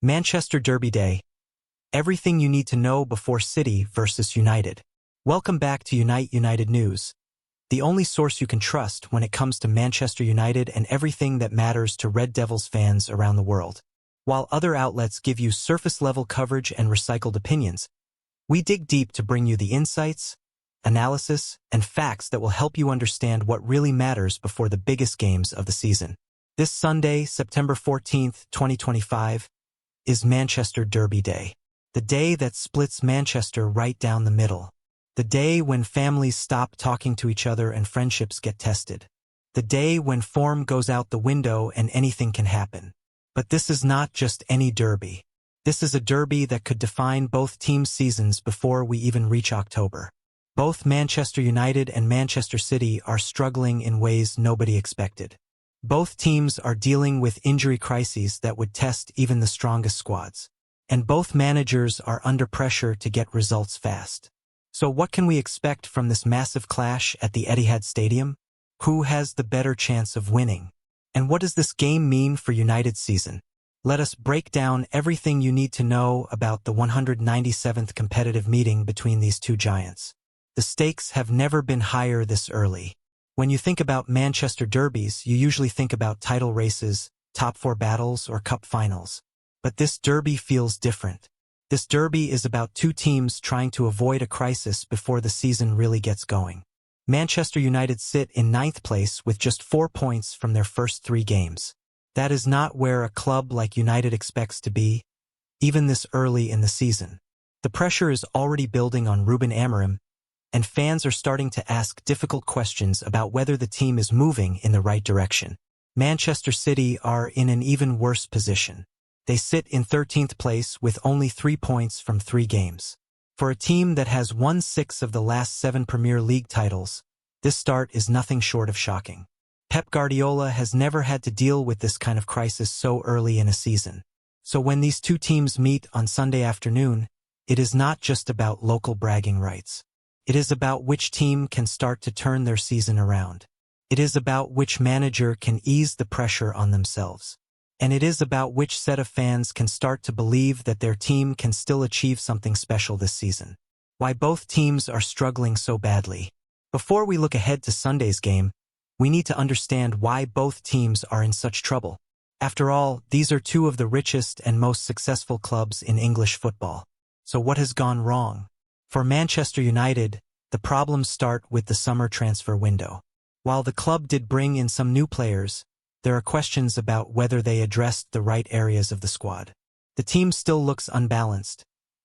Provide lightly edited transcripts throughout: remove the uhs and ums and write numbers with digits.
Manchester Derby Day. Everything you need to know before City versus United. Welcome back to United News, the only source you can trust when it comes to Manchester United and everything that matters to Red Devils fans around the world. While other outlets give you surface-level coverage and recycled opinions, we dig deep to bring you the insights, analysis, and facts that will help you understand what really matters before the biggest games of the season. This Sunday, September 14th, 2025, is Manchester Derby Day, the day that splits Manchester right down the middle, the day when families stop talking to each other and friendships get tested, the day when form goes out the window and anything can happen. But this is not just any derby. This is a derby that could define both teams' seasons before we even reach October. Both Manchester United and Manchester City are struggling in ways nobody expected. Both teams are dealing with injury crises that would test even the strongest squads. And both managers are under pressure to get results fast. So what can we expect from this massive clash at the Etihad Stadium? Who has the better chance of winning? And what does this game mean for United's season? Let us break down everything you need to know about the 197th competitive meeting between these two giants. The stakes have never been higher this early. When you think about Manchester derbies, you usually think about title races, top four battles, or cup finals. But this derby feels different. This derby is about two teams trying to avoid a crisis before the season really gets going. Manchester United sit in 9th place with just 4 points from their first 3 games. That is not where a club like United expects to be, even this early in the season. The pressure is already building on Ruben Amorim, and fans are starting to ask difficult questions about whether the team is moving in the right direction. Manchester City are in an even worse position. They sit in 13th place with only 3 points from 3 games. For a team that has won 6 of the last 7 Premier League titles, this start is nothing short of shocking. Pep Guardiola has never had to deal with this kind of crisis so early in a season. So when these two teams meet on Sunday afternoon, it is not just about local bragging rights. It is about which team can start to turn their season around. It is about which manager can ease the pressure on themselves. And it is about which set of fans can start to believe that their team can still achieve something special this season. Why both teams are struggling so badly. Before we look ahead to Sunday's game, we need to understand why both teams are in such trouble. After all, these are two of the richest and most successful clubs in English football. So what has gone wrong? For Manchester United, the problems start with the summer transfer window. While the club did bring in some new players, there are questions about whether they addressed the right areas of the squad. The team still looks unbalanced,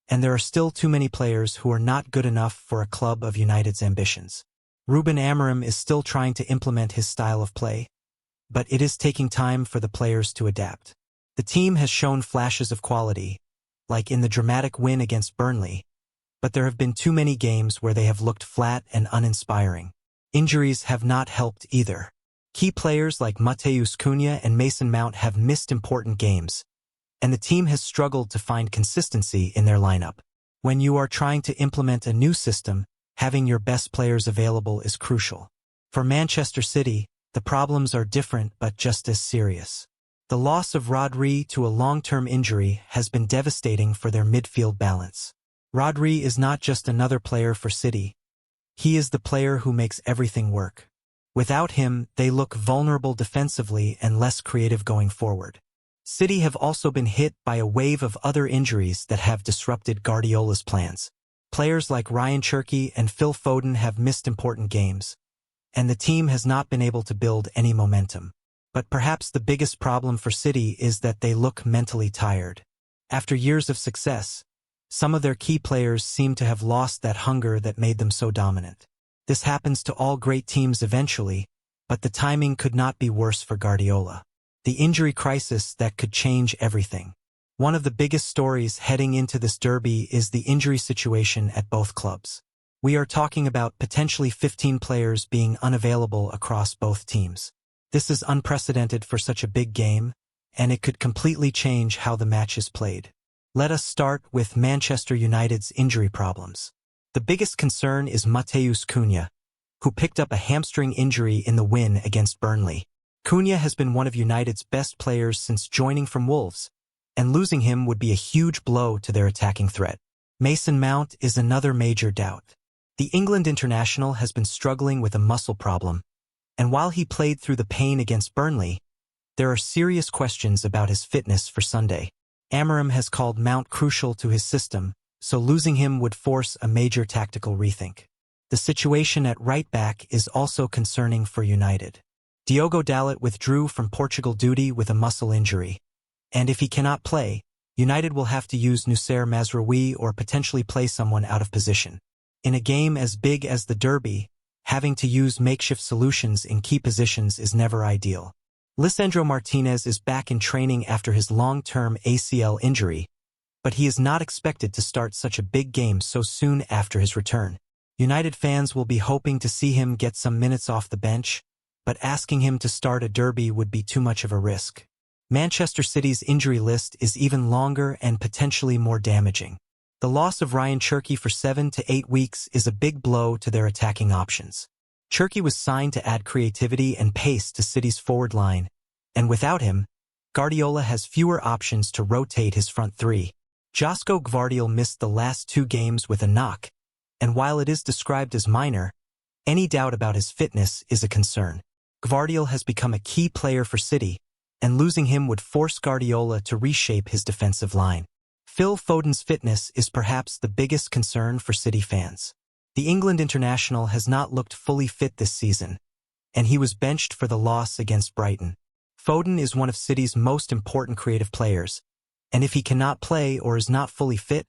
and there are still too many players who are not good enough for a club of United's ambitions. Ruben Amorim is still trying to implement his style of play, but it is taking time for the players to adapt. The team has shown flashes of quality, like in the dramatic win against Burnley, but there have been too many games where they have looked flat and uninspiring. Injuries have not helped either. Key players like Matheus Cunha and Mason Mount have missed important games, and the team has struggled to find consistency in their lineup. When you are trying to implement a new system, having your best players available is crucial. For Manchester City, the problems are different but just as serious. The loss of Rodri to a long-term injury has been devastating for their midfield balance. Rodri is not just another player for City. He is the player who makes everything work. Without him, they look vulnerable defensively and less creative going forward. City have also been hit by a wave of other injuries that have disrupted Guardiola's plans. Players like Ryan Cherki and Phil Foden have missed important games, and the team has not been able to build any momentum. But perhaps the biggest problem for City is that they look mentally tired. After years of success, some of their key players seem to have lost that hunger that made them so dominant. This happens to all great teams eventually, but the timing could not be worse for Guardiola. The injury crisis that could change everything. One of the biggest stories heading into this derby is the injury situation at both clubs. We are talking about potentially 15 players being unavailable across both teams. This is unprecedented for such a big game, and it could completely change how the match is played. Let us start with Manchester United's injury problems. The biggest concern is Matheus Cunha, who picked up a hamstring injury in the win against Burnley. Cunha has been one of United's best players since joining from Wolves, and losing him would be a huge blow to their attacking threat. Mason Mount is another major doubt. The England international has been struggling with a muscle problem, and while he played through the pain against Burnley, there are serious questions about his fitness for Sunday. Amorim has called Mount crucial to his system, so losing him would force a major tactical rethink. The situation at right-back is also concerning for United. Diogo Dalot withdrew from Portugal duty with a muscle injury, and if he cannot play, United will have to use Noussair Mazraoui or potentially play someone out of position. In a game as big as the derby, having to use makeshift solutions in key positions is never ideal. Lisandro Martinez is back in training after his long-term ACL injury, but he is not expected to start such a big game so soon after his return. United fans will be hoping to see him get some minutes off the bench, but asking him to start a derby would be too much of a risk. Manchester City's injury list is even longer and potentially more damaging. The loss of Ryan Cherki for 7 to 8 weeks is a big blow to their attacking options. Cherki was signed to add creativity and pace to City's forward line, and without him, Guardiola has fewer options to rotate his front three. Josko Gvardiol missed the last 2 games with a knock, and while it is described as minor, any doubt about his fitness is a concern. Gvardiol has become a key player for City, and losing him would force Guardiola to reshape his defensive line. Phil Foden's fitness is perhaps the biggest concern for City fans. The England international has not looked fully fit this season, and he was benched for the loss against Brighton. Foden is one of City's most important creative players, and if he cannot play or is not fully fit,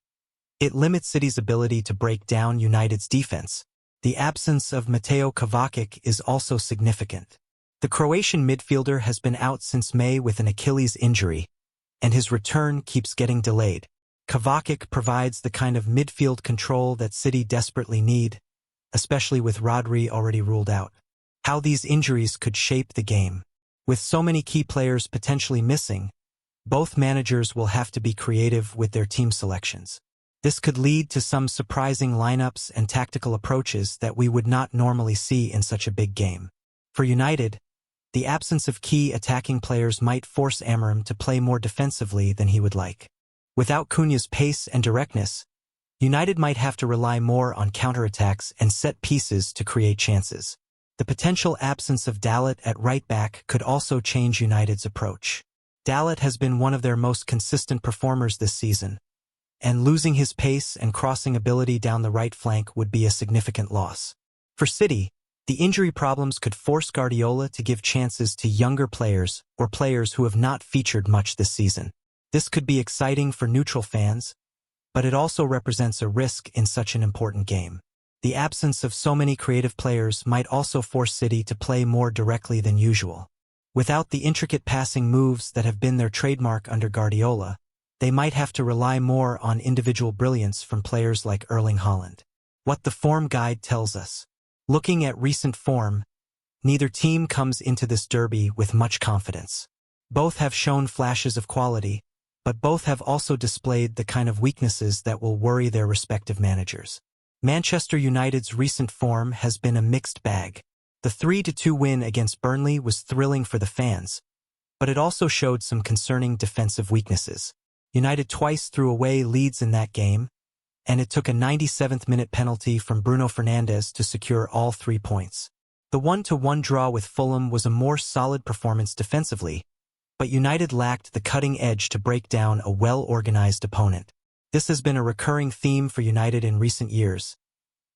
it limits City's ability to break down United's defense. The absence of Mateo Kovacic is also significant. The Croatian midfielder has been out since May with an Achilles injury, and his return keeps getting delayed. Kovacic provides the kind of midfield control that City desperately need, especially with Rodri already ruled out. How these injuries could shape the game. With so many key players potentially missing, both managers will have to be creative with their team selections. This could lead to some surprising lineups and tactical approaches that we would not normally see in such a big game. For United, the absence of key attacking players might force Amorim to play more defensively than he would like. Without Cunha's pace and directness, United might have to rely more on counterattacks and set pieces to create chances. The potential absence of Dalot at right-back could also change United's approach. Dalot has been one of their most consistent performers this season, and losing his pace and crossing ability down the right flank would be a significant loss. For City, the injury problems could force Guardiola to give chances to younger players or players who have not featured much this season. This could be exciting for neutral fans, but it also represents a risk in such an important game. The absence of so many creative players might also force City to play more directly than usual. Without the intricate passing moves that have been their trademark under Guardiola, they might have to rely more on individual brilliance from players like Erling Haaland. What the form guide tells us. Looking at recent form, neither team comes into this derby with much confidence. Both have shown flashes of quality, but both have also displayed the kind of weaknesses that will worry their respective managers. Manchester United's recent form has been a mixed bag. The 3-2 win against Burnley was thrilling for the fans, but it also showed some concerning defensive weaknesses. United twice threw away leads in that game, and it took a 97th-minute penalty from Bruno Fernandes to secure all 3 points. The 1-1 draw with Fulham was a more solid performance defensively, but United lacked the cutting edge to break down a well-organized opponent. This has been a recurring theme for United in recent years.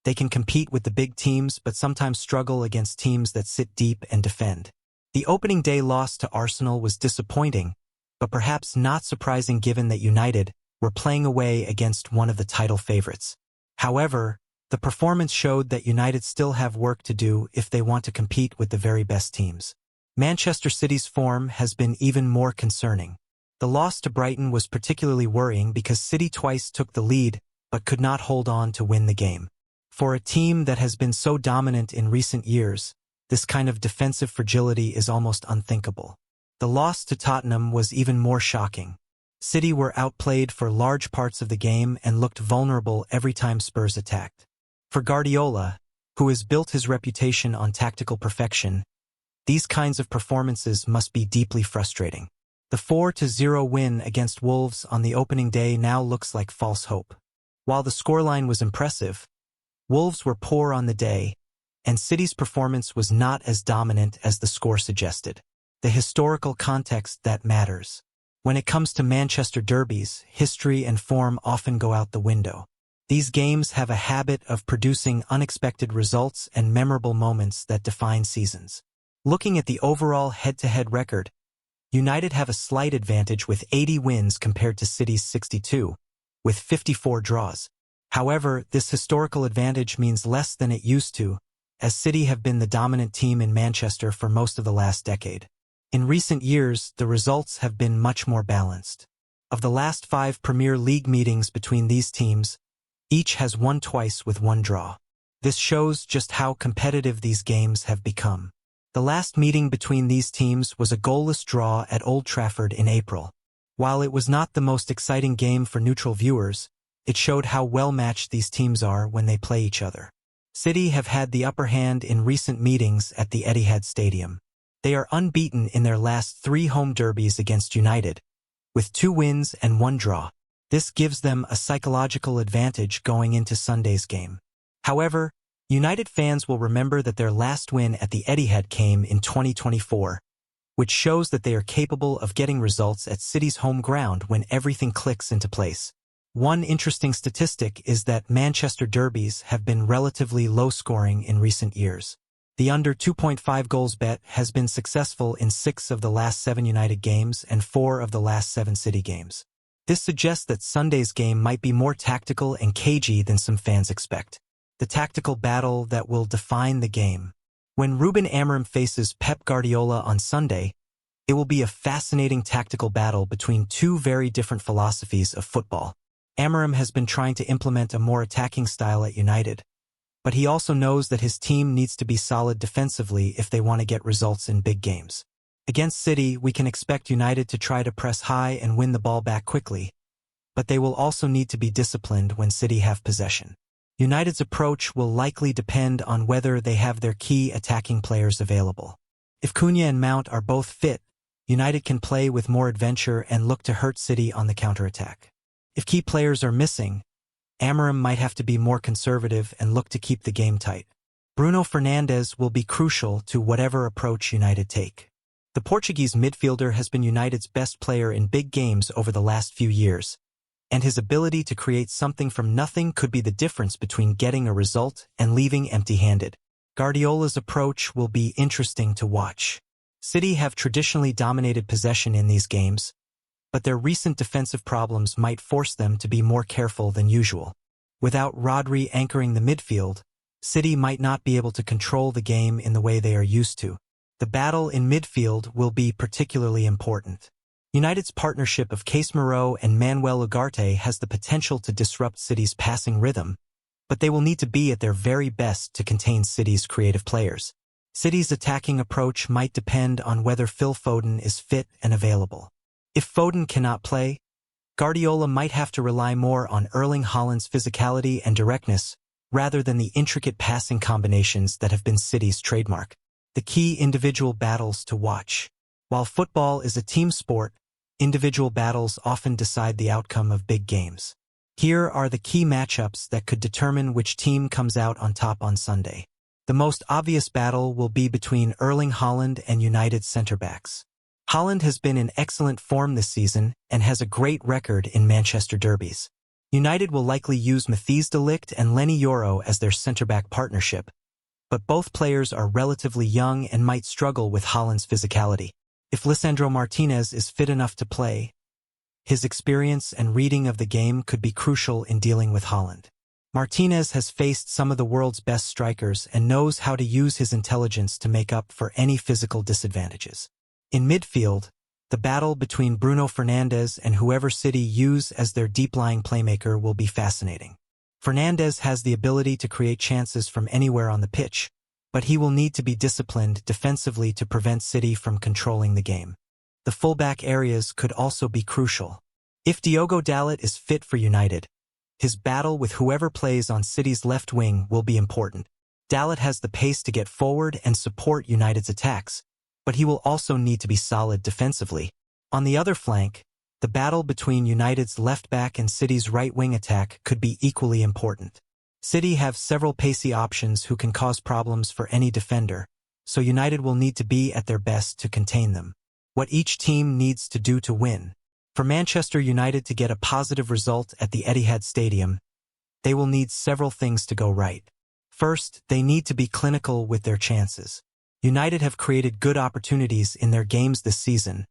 They can compete with the big teams but sometimes struggle against teams that sit deep and defend. The opening day loss to Arsenal was disappointing, but perhaps not surprising given that United were playing away against one of the title favorites. However, the performance showed that United still have work to do if they want to compete with the very best teams. Manchester City's form has been even more concerning. The loss to Brighton was particularly worrying because City twice took the lead but could not hold on to win the game. For a team that has been so dominant in recent years, this kind of defensive fragility is almost unthinkable. The loss to Tottenham was even more shocking. City were outplayed for large parts of the game and looked vulnerable every time Spurs attacked. For Guardiola, who has built his reputation on tactical perfection, these kinds of performances must be deeply frustrating. The 4-0 win against Wolves on the opening day now looks like false hope. While the scoreline was impressive, Wolves were poor on the day, and City's performance was not as dominant as the score suggested. The historical context that matters. When it comes to Manchester derbies, history and form often go out the window. These games have a habit of producing unexpected results and memorable moments that define seasons. Looking at the overall head-to-head record, United have a slight advantage with 80 wins compared to City's 62, with 54 draws. However, this historical advantage means less than it used to, as City have been the dominant team in Manchester for most of the last decade. In recent years, the results have been much more balanced. Of the last 5 Premier League meetings between these teams, each has won twice with 1 draw. This shows just how competitive these games have become. The last meeting between these teams was a goalless draw at Old Trafford in April. While it was not the most exciting game for neutral viewers, it showed how well-matched these teams are when they play each other. City have had the upper hand in recent meetings at the Etihad Stadium. They are unbeaten in their last 3 home derbies against United, with 2 wins and 1 draw. This gives them a psychological advantage going into Sunday's game. However, United fans will remember that their last win at the Etihad came in 2024, which shows that they are capable of getting results at City's home ground when everything clicks into place. One interesting statistic is that Manchester derbies have been relatively low-scoring in recent years. The under 2.5 goals bet has been successful in 6 of the last 7 United games and 4 of the last 7 City games. This suggests that Sunday's game might be more tactical and cagey than some fans expect. The tactical battle that will define the game. When Ruben Amorim faces Pep Guardiola on Sunday, it will be a fascinating tactical battle between 2 very different philosophies of football. Amorim has been trying to implement a more attacking style at United, but he also knows that his team needs to be solid defensively if they want to get results in big games. Against City, we can expect United to try to press high and win the ball back quickly, but they will also need to be disciplined when City have possession. United's approach will likely depend on whether they have their key attacking players available. If Cunha and Mount are both fit, United can play with more adventure and look to hurt City on the counterattack. If key players are missing, Amorim might have to be more conservative and look to keep the game tight. Bruno Fernandes will be crucial to whatever approach United take. The Portuguese midfielder has been United's best player in big games over the last few years, and his ability to create something from nothing could be the difference between getting a result and leaving empty-handed. Guardiola's approach will be interesting to watch. City have traditionally dominated possession in these games, but their recent defensive problems might force them to be more careful than usual. Without Rodri anchoring the midfield, City might not be able to control the game in the way they are used to. The battle in midfield will be particularly important. United's partnership of Casemiro and Manuel Ugarte has the potential to disrupt City's passing rhythm, but they will need to be at their very best to contain City's creative players. City's attacking approach might depend on whether Phil Foden is fit and available. If Foden cannot play, Guardiola might have to rely more on Erling Haaland's physicality and directness rather than the intricate passing combinations that have been City's trademark. The key individual battles to watch. While football is a team sport, individual battles often decide the outcome of big games. Here are the key matchups that could determine which team comes out on top on Sunday. The most obvious battle will be between Erling Haaland and United centre-backs. Haaland has been in excellent form this season and has a great record in Manchester derbies. United will likely use Matheus Cunha and Leny Yoro as their centre-back partnership, but both players are relatively young and might struggle with Haaland's physicality. If Lisandro Martinez is fit enough to play, his experience and reading of the game could be crucial in dealing with Haaland. Martinez has faced some of the world's best strikers and knows how to use his intelligence to make up for any physical disadvantages. In midfield, the battle between Bruno Fernandes and whoever City use as their deep-lying playmaker will be fascinating. Fernandes has the ability to create chances from anywhere on the pitch, but he will need to be disciplined defensively to prevent City from controlling the game. The fullback areas could also be crucial. If Diogo Dalot is fit for United, his battle with whoever plays on City's left wing will be important. Dalot has the pace to get forward and support United's attacks, but he will also need to be solid defensively. On the other flank, the battle between United's left-back and City's right-wing attack could be equally important. City have several pacey options who can cause problems for any defender, so United will need to be at their best to contain them. What each team needs to do to win. For Manchester United to get a positive result at the Etihad Stadium, they will need several things to go right. First, they need to be clinical with their chances. United have created good opportunities in their games this season,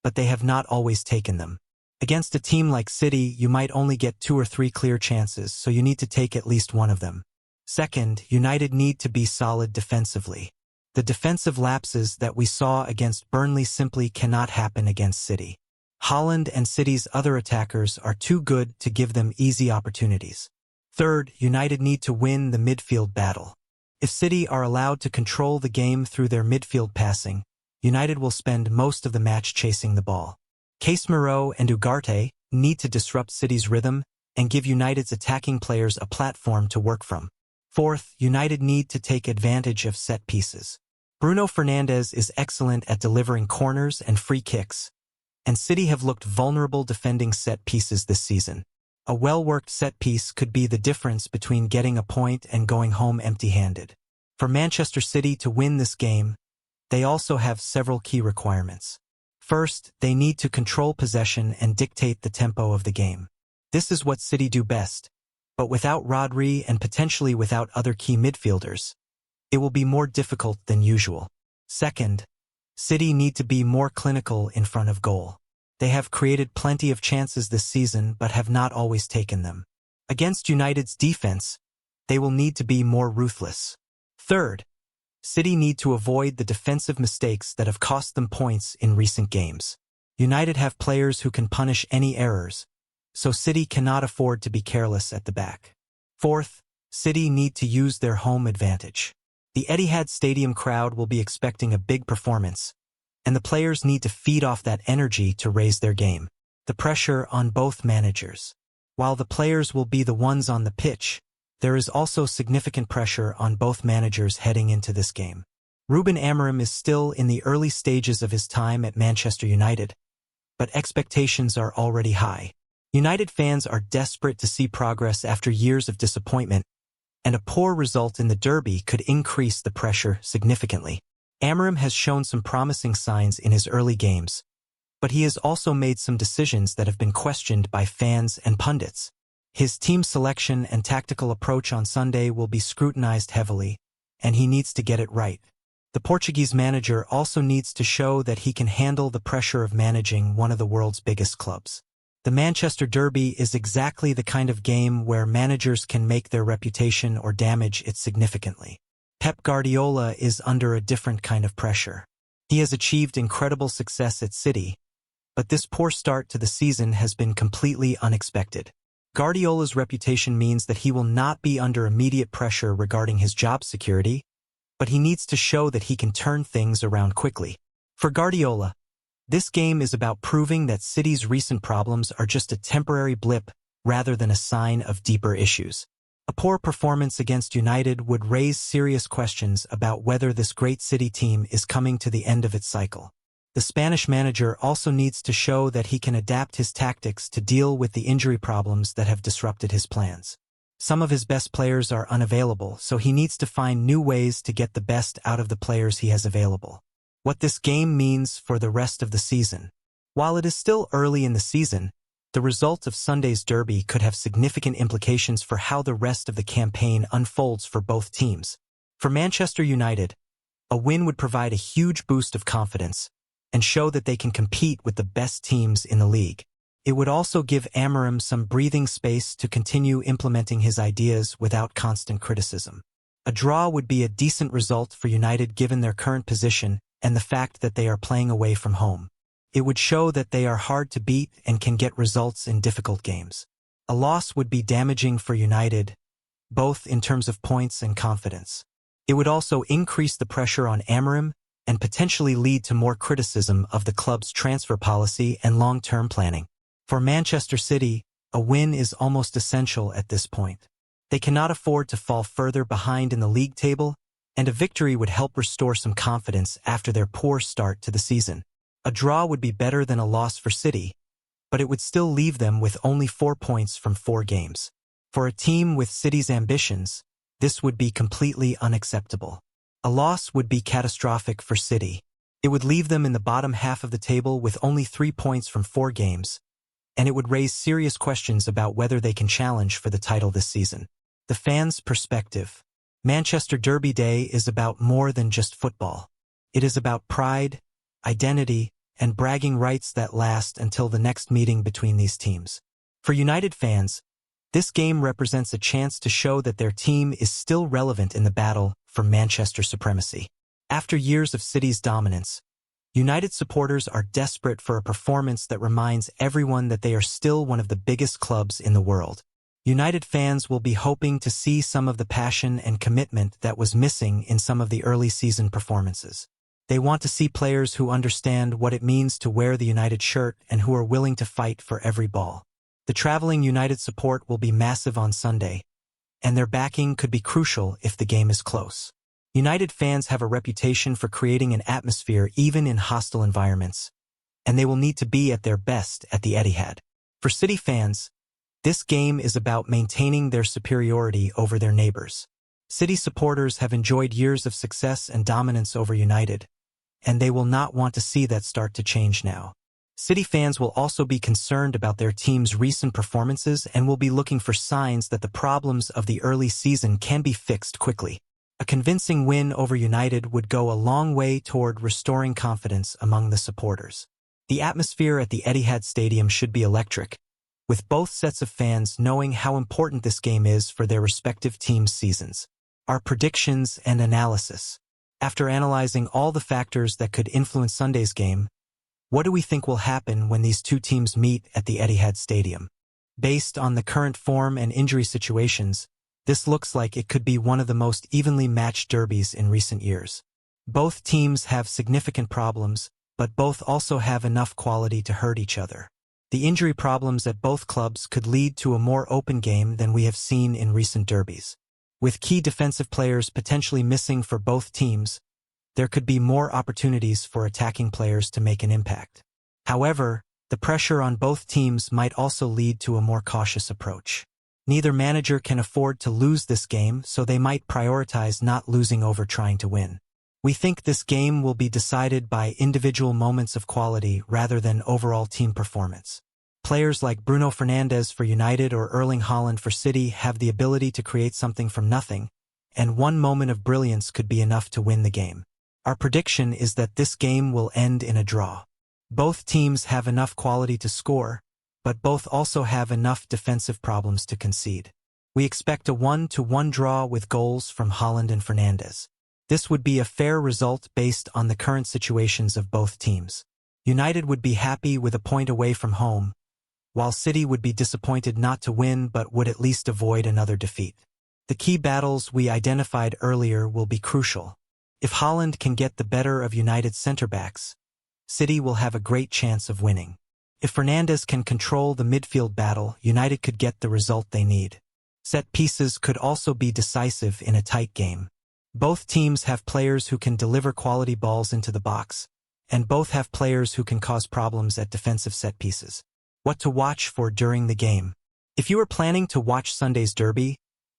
but they have not always taken them. Against a team like City, you might only get 2 or 3 clear chances, so you need to take at least one of them. Second, United need to be solid defensively. The defensive lapses that we saw against Burnley simply cannot happen against City. Haaland and City's other attackers are too good to give them easy opportunities. Third, United need to win the midfield battle. If City are allowed to control the game through their midfield passing, United will spend most of the match chasing the ball. Casemiro and Ugarte need to disrupt City's rhythm and give United's attacking players a platform to work from. Fourth, United need to take advantage of set pieces. Bruno Fernandes is excellent at delivering corners and free kicks, and City have looked vulnerable defending set pieces this season. A well-worked set piece could be the difference between getting a point and going home empty-handed. For Manchester City to win this game, they also have several key requirements. First, they need to control possession and dictate the tempo of the game. This is what City do best, but without Rodri and potentially without other key midfielders, it will be more difficult than usual. Second, City need to be more clinical in front of goal. They have created plenty of chances this season but have not always taken them. Against United's defense, they will need to be more ruthless. Third, City need to avoid the defensive mistakes that have cost them points in recent games. United have players who can punish any errors, so City cannot afford to be careless at the back. Fourth, City need to use their home advantage. The Etihad Stadium crowd will be expecting a big performance, and the players need to feed off that energy to raise their game. The pressure on both managers. While the players will be the ones on the pitch, there is also significant pressure on both managers heading into this game. Ruben Amorim is still in the early stages of his time at Manchester United, but expectations are already high. United fans are desperate to see progress after years of disappointment, and a poor result in the derby could increase the pressure significantly. Amorim has shown some promising signs in his early games, but he has also made some decisions that have been questioned by fans and pundits. His team selection and tactical approach on Sunday will be scrutinized heavily, and he needs to get it right. The Portuguese manager also needs to show that he can handle the pressure of managing one of the world's biggest clubs. The Manchester Derby is exactly the kind of game where managers can make their reputation or damage it significantly. Pep Guardiola is under a different kind of pressure. He has achieved incredible success at City, but this poor start to the season has been completely unexpected. Guardiola's reputation means that he will not be under immediate pressure regarding his job security, but he needs to show that he can turn things around quickly. For Guardiola, this game is about proving that City's recent problems are just a temporary blip rather than a sign of deeper issues. A poor performance against United would raise serious questions about whether this great City team is coming to the end of its cycle. The Spanish manager also needs to show that he can adapt his tactics to deal with the injury problems that have disrupted his plans. Some of his best players are unavailable, so he needs to find new ways to get the best out of the players he has available. What this game means for the rest of the season. While it is still early in the season, the result of Sunday's derby could have significant implications for how the rest of the campaign unfolds for both teams. For Manchester United, a win would provide a huge boost of confidence and show that they can compete with the best teams in the league. It would also give Amorim some breathing space to continue implementing his ideas without constant criticism. A draw would be a decent result for United given their current position and the fact that they are playing away from home. It would show that they are hard to beat and can get results in difficult games. A loss would be damaging for United, both in terms of points and confidence. It would also increase the pressure on Amorim and potentially lead to more criticism of the club's transfer policy and long-term planning. For Manchester City, a win is almost essential at this point. They cannot afford to fall further behind in the league table, and a victory would help restore some confidence after their poor start to the season. A draw would be better than a loss for City, but it would still leave them with only 4 points from 4 games. For a team with City's ambitions, this would be completely unacceptable. A loss would be catastrophic for City. It would leave them in the bottom half of the table with only 3 points from 4 games, and it would raise serious questions about whether they can challenge for the title this season. The fans' perspective. Manchester Derby Day is about more than just football. It is about pride, identity, and bragging rights that last until the next meeting between these teams. For United fans, this game represents a chance to show that their team is still relevant in the battle for Manchester supremacy. After years of City's dominance, United supporters are desperate for a performance that reminds everyone that they are still one of the biggest clubs in the world. United fans will be hoping to see some of the passion and commitment that was missing in some of the early season performances. They want to see players who understand what it means to wear the United shirt and who are willing to fight for every ball. The traveling United support will be massive on Sunday, and their backing could be crucial if the game is close. United fans have a reputation for creating an atmosphere even in hostile environments, and they will need to be at their best at the Etihad. For City fans, this game is about maintaining their superiority over their neighbors. City supporters have enjoyed years of success and dominance over United, and they will not want to see that start to change now. City fans will also be concerned about their team's recent performances and will be looking for signs that the problems of the early season can be fixed quickly. A convincing win over United would go a long way toward restoring confidence among the supporters. The atmosphere at the Etihad Stadium should be electric, with both sets of fans knowing how important this game is for their respective teams' seasons. Our predictions and analysis. After analyzing all the factors that could influence Sunday's game, what do we think will happen when these two teams meet at the Etihad Stadium? Based on the current form and injury situations, this looks like it could be one of the most evenly matched derbies in recent years. Both teams have significant problems, but both also have enough quality to hurt each other. The injury problems at both clubs could lead to a more open game than we have seen in recent derbies. With key defensive players potentially missing for both teams, there could be more opportunities for attacking players to make an impact. However, the pressure on both teams might also lead to a more cautious approach. Neither manager can afford to lose this game, so they might prioritize not losing over trying to win. We think this game will be decided by individual moments of quality rather than overall team performance. Players like Bruno Fernandes for United or Erling Haaland for City have the ability to create something from nothing, and one moment of brilliance could be enough to win the game. Our prediction is that this game will end in a draw. Both teams have enough quality to score, but both also have enough defensive problems to concede. We expect a 1-1 draw with goals from Haaland and Fernandes. This would be a fair result based on the current situations of both teams. United would be happy with a point away from home, while City would be disappointed not to win but would at least avoid another defeat. The key battles we identified earlier will be crucial. If Haaland can get the better of United's centre-backs, City will have a great chance of winning. If Fernandes can control the midfield battle, United could get the result they need. Set pieces could also be decisive in a tight game. Both teams have players who can deliver quality balls into the box, and both have players who can cause problems at defensive set pieces. What to watch for during the game. If you are planning to watch Sunday's derby,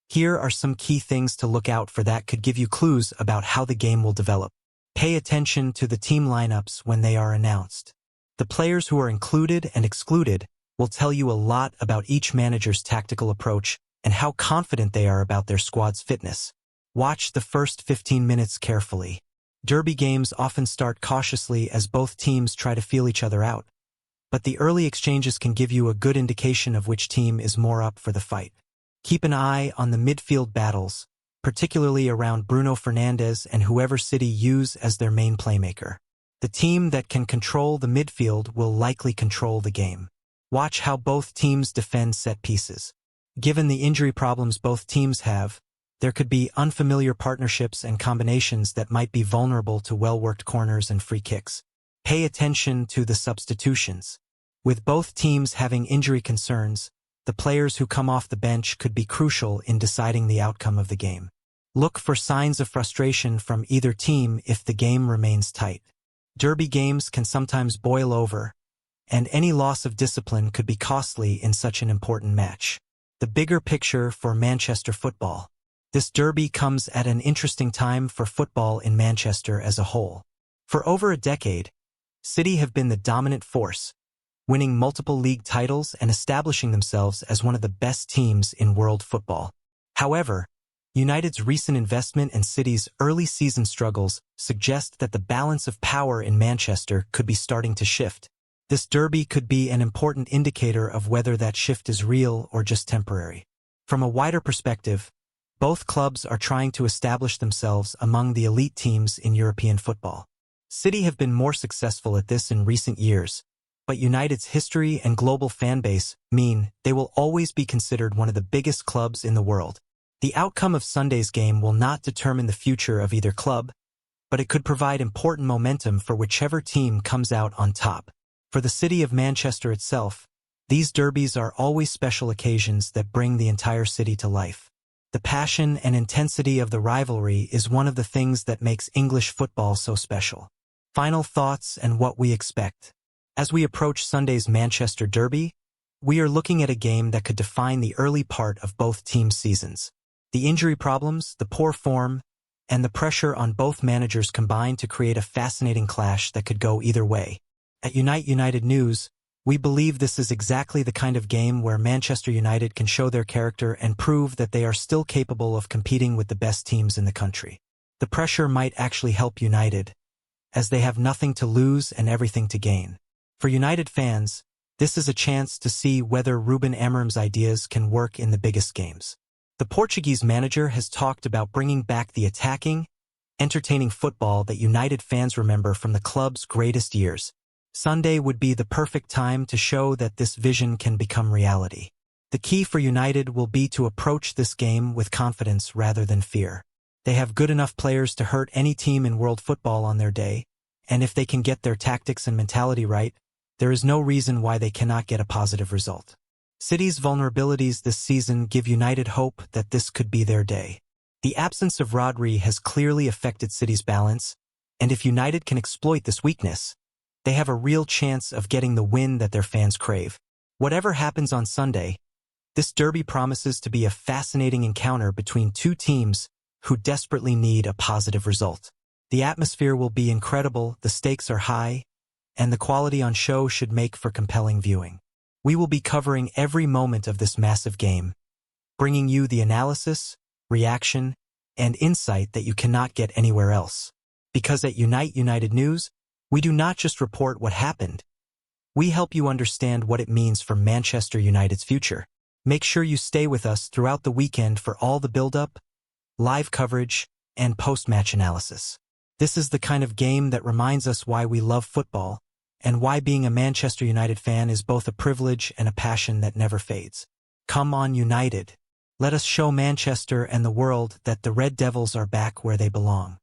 here are some key things to look out for that could give you clues about how the game will develop. Pay attention to the team lineups when they are announced. The players who are included and excluded will tell you a lot about each manager's tactical approach and how confident they are about their squad's fitness. Watch the first 15 minutes carefully. Derby games often start cautiously as both teams try to feel each other out, but the early exchanges can give you a good indication of which team is more up for the fight. Keep an eye on the midfield battles, particularly around Bruno Fernandes and whoever City use as their main playmaker. The team that can control the midfield will likely control the game. Watch how both teams defend set pieces. Given the injury problems both teams have, there could be unfamiliar partnerships and combinations that might be vulnerable to well-worked corners and free kicks. Pay attention to the substitutions. With both teams having injury concerns, the players who come off the bench could be crucial in deciding the outcome of the game. Look for signs of frustration from either team if the game remains tight. Derby games can sometimes boil over, and any loss of discipline could be costly in such an important match. The bigger picture for Manchester football. This derby comes at an interesting time for football in Manchester as a whole. For over a decade, City have been the dominant force, winning multiple league titles and establishing themselves as one of the best teams in world football. However, United's recent investment and City's early season struggles suggest that the balance of power in Manchester could be starting to shift. This derby could be an important indicator of whether that shift is real or just temporary. From a wider perspective, both clubs are trying to establish themselves among the elite teams in European football. City have been more successful at this in recent years, but United's history and global fan base mean they will always be considered one of the biggest clubs in the world. The outcome of Sunday's game will not determine the future of either club, but it could provide important momentum for whichever team comes out on top. For the city of Manchester itself, these derbies are always special occasions that bring the entire city to life. The passion and intensity of the rivalry is one of the things that makes English football so special. Final thoughts and what we expect. As we approach Sunday's Manchester derby, we are looking at a game that could define the early part of both teams' seasons. The injury problems, the poor form, and the pressure on both managers combine to create a fascinating clash that could go either way. At United News, we believe this is exactly the kind of game where Manchester United can show their character and prove that they are still capable of competing with the best teams in the country. The pressure might actually help United, as they have nothing to lose and everything to gain. For United fans, this is a chance to see whether Ruben Amorim's ideas can work in the biggest games. The Portuguese manager has talked about bringing back the attacking, entertaining football that United fans remember from the club's greatest years. Sunday would be the perfect time to show that this vision can become reality. The key for United will be to approach this game with confidence rather than fear. They have good enough players to hurt any team in world football on their day, and if they can get their tactics and mentality right, there is no reason why they cannot get a positive result. City's vulnerabilities this season give United hope that this could be their day. The absence of Rodri has clearly affected City's balance, and if United can exploit this weakness, they have a real chance of getting the win that their fans crave. Whatever happens on Sunday, this derby promises to be a fascinating encounter between two teams who desperately need a positive result. The atmosphere will be incredible, the stakes are high, and the quality on show should make for compelling viewing. We will be covering every moment of this massive game, bringing you the analysis, reaction, and insight that you cannot get anywhere else. Because at United News, we do not just report what happened. We help you understand what it means for Manchester United's future. Make sure you stay with us throughout the weekend for all the build-up, live coverage, and post-match analysis. This is the kind of game that reminds us why we love football, and why being a Manchester United fan is both a privilege and a passion that never fades. Come on, United. Let us show Manchester and the world that the Red Devils are back where they belong.